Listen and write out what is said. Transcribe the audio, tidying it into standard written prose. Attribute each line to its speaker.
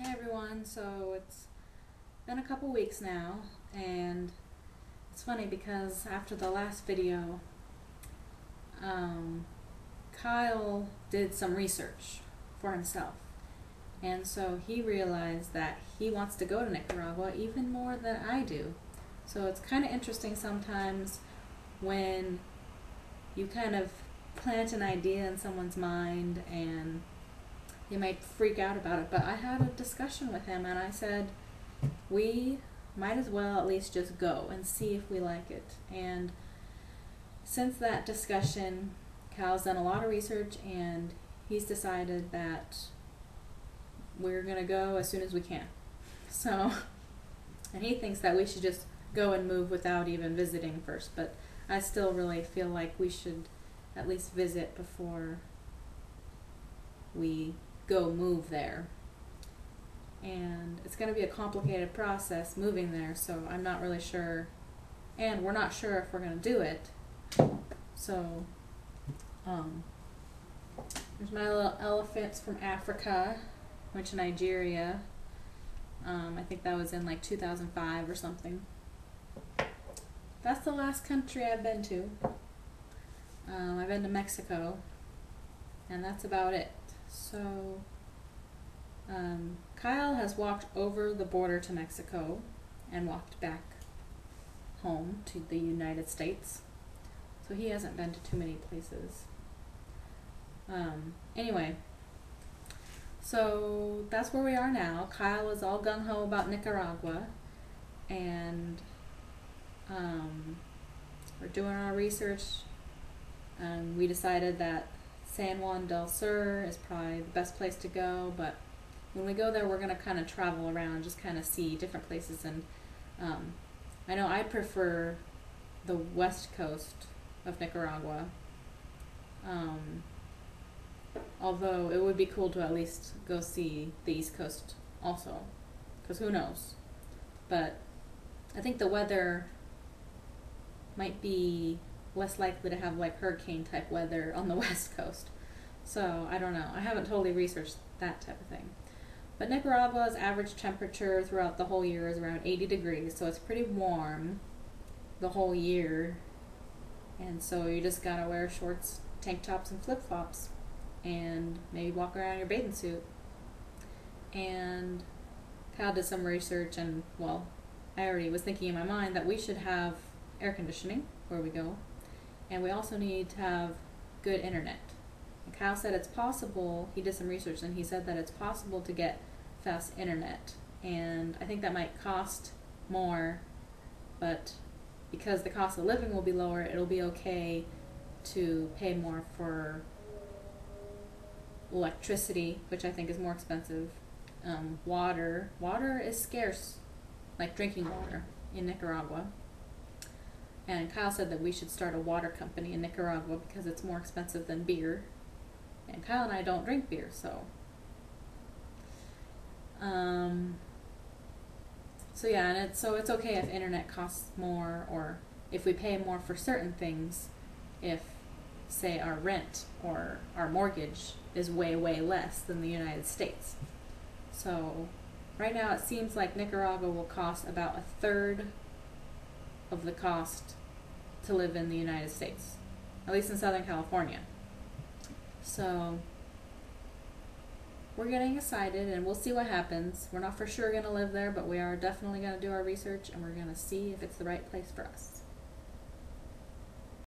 Speaker 1: Hi everyone, so it's been a couple weeks now, and it's funny because after the last video, Kyle did some research for himself, and so he realized that he wants to go to Nicaragua even more than I do. So it's kind of interesting sometimes when you kind of plant an idea in someone's mind and you might freak out about it, but I had a discussion with him and I said we might as well at least just go and see if we like it. And since that discussion, Cal's done a lot of research and he's decided that we're gonna go as soon as we can. So, and he thinks that we should just go and move without even visiting first, but I still really feel like we should at least visit before we go move there. And it's going to be a complicated process moving there, so I'm not really sure, and we're not sure if we're going to do it. So there's my little elephants from Africa. Went to Nigeria. I think that was in like 2005 or something. That's the last country I've been to. I've been to Mexico, and that's about it. So, Kyle has walked over the border to Mexico and walked back home to the United States. So he hasn't been to too many places. Anyway, so that's where we are now. Kyle is all gung-ho about Nicaragua, and we're doing our research, and we decided that San Juan del Sur is probably the best place to go, but when we go there we're going to kind of travel around, just kind of see different places. And I know I prefer the west coast of Nicaragua, although it would be cool to at least go see the east coast also, because who knows. But I think the weather might be less likely to have like hurricane type weather on the west coast. So I don't know. I haven't totally researched that type of thing. But Nicaragua's average temperature throughout the whole year is around 80 degrees, so it's pretty warm the whole year. And so you just gotta wear shorts, tank tops, and flip-flops, and maybe walk around in your bathing suit. And Kyle did some research, and well, I already was thinking in my mind that we should have air conditioning where we go, and we also need to have good internet. And Kyle said it's possible, he did some research and he said that it's possible to get fast internet, and I think that might cost more, but because the cost of living will be lower, it'll be okay to pay more for electricity, which I think is more expensive. Water is scarce, like drinking water in Nicaragua. And Kyle said that we should start a water company in Nicaragua because it's more expensive than beer. And Kyle and I don't drink beer, so. So yeah, and it's okay if internet costs more, or if we pay more for certain things, if, say, our rent or our mortgage is way, way less than the United States. So right now it seems like Nicaragua will cost about a third of the cost to live in the United States, at least in Southern California. So we're getting excited, and we'll see what happens. We're not for sure going to live there, but we are definitely going to do our research, and we're going to see if it's the right place for us.